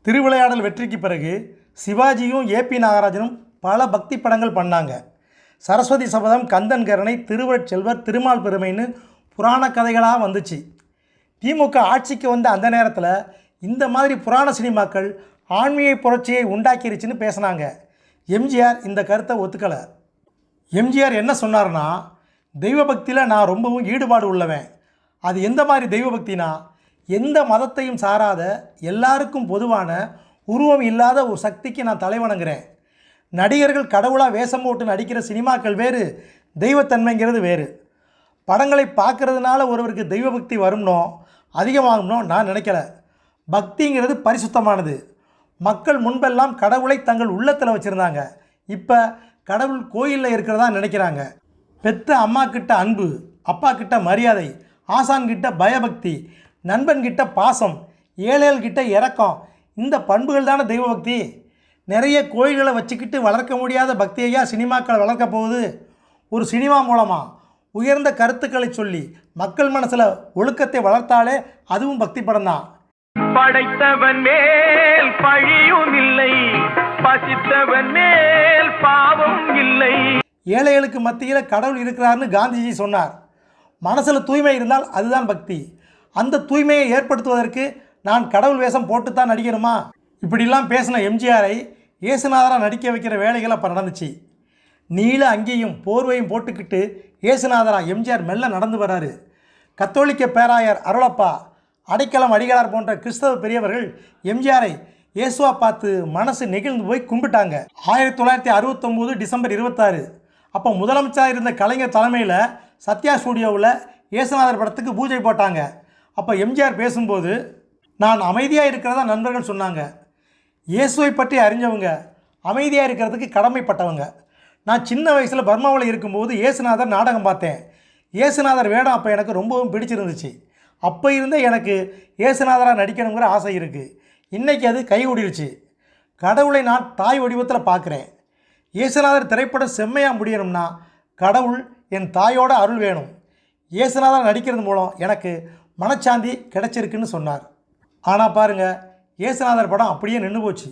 திருவிளையாடல் வெற்றிக்கு பிறகு சிவாஜியும் ஏபி நாகராஜனும் பல பக்தி படங்கள் பண்ணாங்க. சரஸ்வதி சபதம், கந்தன் கருணை, திருவருட்செல்வர், திருமால் பெருமைன்னு புராண கதைகளாக வந்துச்சு. திமுக ஆட்சிக்கு வந்த அந்த நேரத்தில் இந்த மாதிரி புராண சினிமாக்கள் ஆன்மீக புரட்சியை உண்டாக்கிருச்சுன்னு பேசினாங்க. எம்ஜிஆர் இந்த கருத்தை ஒத்துக்கலை. எம்ஜிஆர் என்ன சொன்னார்னா, தெய்வ பக்தியில் நான் ரொம்பவும் ஈடுபாடு உள்ளவன். அது எந்த மாதிரி தெய்வ பக்தினா, எந்த மதத்தையும் சாராத எல்லாருக்கும் பொதுவான உருவம் இல்லாத ஒரு சக்திக்கு நான் தலைவணங்குறேன். நடிகர்கள் கடவுளாக வேஷம் போட்டு நடிக்கிற சினிமாக்கள் வேறு, தெய்வத்தன்மைங்கிறது வேறு. படங்களை பார்க்கறதுனால ஒருவருக்கு தெய்வ பக்தி வரும்னோ அதிகமாகும்னோ நான் நினைக்கல. பக்திங்கிறது பரிசுத்தமானது. மக்கள் முன்பெல்லாம் கடவுளை தங்கள் உள்ளத்தில் வச்சுருந்தாங்க. இப்போ கடவுள் கோயிலில் இருக்கிறதா நினைக்கிறாங்க. பெத்த அம்மா கிட்ட அன்பு, அப்பா கிட்ட மரியாதை, ஆசான்கிட்ட பயபக்தி, நண்பன்கிட்ட பாசம், ஏழைகள்கிட்ட இரக்கம், இந்த பண்புகள் தானே தெய்வ பக்தி. நிறைய கோயில்களை வச்சுக்கிட்டு வளர்க்க முடியாத பக்தியையா சினிமாக்கள் வளர்க்க போகுது? ஒரு சினிமா மூலமாக உயர்ந்த கருத்துக்களை சொல்லி மக்கள் மனசில் ஒழுக்கத்தை வளர்த்தாலே அதுவும் பக்தி படம் தான். படைத்தவன் மேல் பழியும் இல்லை, பசித்தவன் மேல் பாவம் இல்லை. ஏழைகளுக்கு மத்தியில் கடவுள் இருக்கிறார்னு காந்திஜி சொன்னார். மனசில் தூய்மை இருந்தால் அதுதான் பக்தி. அந்த தூய்மையை ஏற்படுத்துவதற்கு நான் கடவுள் வேஷம் போட்டுத்தான் நடிக்கணுமா? இப்படிலாம் பேசின எம்ஜிஆரை இயேசுநாதராக நடிக்க வைக்கிற வேலைகள் அப்போ நடந்துச்சு. நீல அங்கேயும் போர்வையும் போட்டுக்கிட்டு இயேசுநாதராக எம்ஜிஆர் மெல்ல நடந்து வராரு. கத்தோலிக்க பேராயர் அருளப்பா, அடைக்கலம் அடிகளார் போன்ற கிறிஸ்தவ பெரியவர்கள் எம்ஜிஆரை இயேசுவா பார்த்து மனசு நெகிழ்ந்து போய் கும்பிட்டாங்க. 1969 டிசம்பர் 26 அப்போ முதலமைச்சராக இருந்த கலைஞர் தலைமையில் சத்யா ஸ்டூடியோவில் இயேசுநாதர் படத்துக்கு பூஜை போட்டாங்க. அப்போ எம்ஜிஆர் பேசும்போது, நான் அமைதியாக இருக்கிறதா நண்பர்கள் சொன்னாங்க. இயேசுவை பற்றி அறிஞ்சவங்க அமைதியாக இருக்கிறதுக்கு கடமைப்பட்டவங்க. நான் சின்ன வயசில் பர்மாவில் இருக்கும்போது இயேசுநாதர் நாடகம் பார்த்தேன். இயேசுநாதர் வேடம் அப்போ எனக்கு ரொம்பவும் பிடிச்சிருந்துச்சு. அப்போ இருந்தே எனக்கு இயேசுநாதராக நடிக்கணுங்கிற ஆசை இருக்குது. இன்றைக்கி அது கைகூடிருச்சு. கடவுளை நான் தாய் வடிவத்தில் பார்க்குறேன். இயேசுநாதர் திரைப்படம் செம்மையாக முடியணும்னா கடவுள் என் தாயோட அருள் வேணும். இயேசுநாதர் நடிக்கிறது மூலம் எனக்கு மனச்சாந்தி கிடச்சிருக்குன்னு சொன்னார். ஆனால் பாருங்கள், இயேசுநாதர் படம் அப்படியே நின்று போச்சு.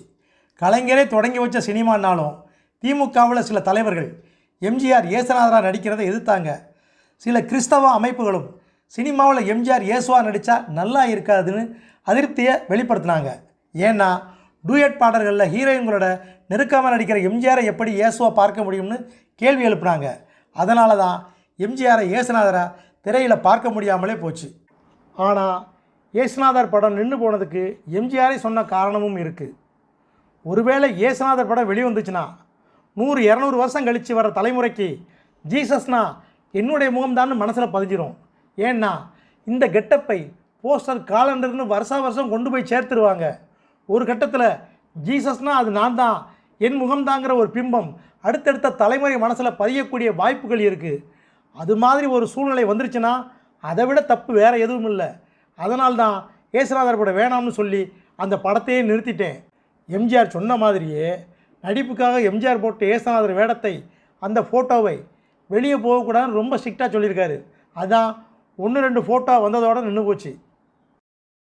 கலைஞரே தொடங்கி வச்ச சினிமானாலும் திமுகவில் சில தலைவர்கள் எம்ஜிஆர் இயேசுநாதராக நடிக்கிறதை எதிர்த்தாங்க. சில கிறிஸ்தவ அமைப்புகளும் சினிமாவில் எம்ஜிஆர் இயேசுவா நடித்தா நல்லா இருக்காதுன்னு அதிருப்தியை வெளிப்படுத்தினாங்க. ஏன்னா டூயட் பாடல்களில் ஹீரோயின்களோட நெருக்கமாக நடிக்கிற எம்ஜிஆரை எப்படி இயேசுவா பார்க்க முடியும்னு கேள்வி எழுப்புனாங்க. அதனால தான் எம்ஜிஆரை இயேசுநாதராக திரையில் பார்க்க முடியாமலே போச்சு. ஆனால் இயேசுநாதர் படம் நின்று போனதுக்கு எம்ஜிஆரை சொன்ன காரணமும் இருக்குது. ஒருவேளை இயேசுநாதர் படம் வெளிவந்துச்சுன்னா 100-200 வருஷம் கழித்து வர தலைமுறைக்கு ஜீசஸ்னா என்னுடைய முகம்தான்னு மனசில் பதிஞ்சிரும். ஏன்னா இந்த கெட்டப்பை போஸ்டர், காலண்டர்னு வருஷம் கொண்டு போய் சேர்த்துருவாங்க. ஒரு கட்டத்தில் ஜீசஸ்னால் அது நான் தான், என் முகம்தாங்கிற ஒரு பிம்பம் அடுத்தடுத்த தலைமுறை மனசில் பதியக்கூடிய வாய்ப்புகள் இருக்குது. அது மாதிரி ஒரு சூழ்நிலை வந்துருச்சுன்னா அதை விட தப்பு வேறு எதுவும் இல்லை. அதனால்தான் இயேசுநாதர் படம் வேணாம்னு சொல்லி அந்த படத்தையே நிறுத்திட்டேன். எம்ஜிஆர் சொன்ன மாதிரியே நடிப்புக்காக எம்ஜிஆர் போட்ட இயேசுநாதர் வேடத்தை, அந்த ஃபோட்டோவை வெளியே போகக்கூடாதுன்னு ரொம்ப ஸ்ட்ரிக்டாக சொல்லியிருக்காரு. அதான் 1-2 ஃபோட்டோ வந்ததோடு நின்று போச்சு.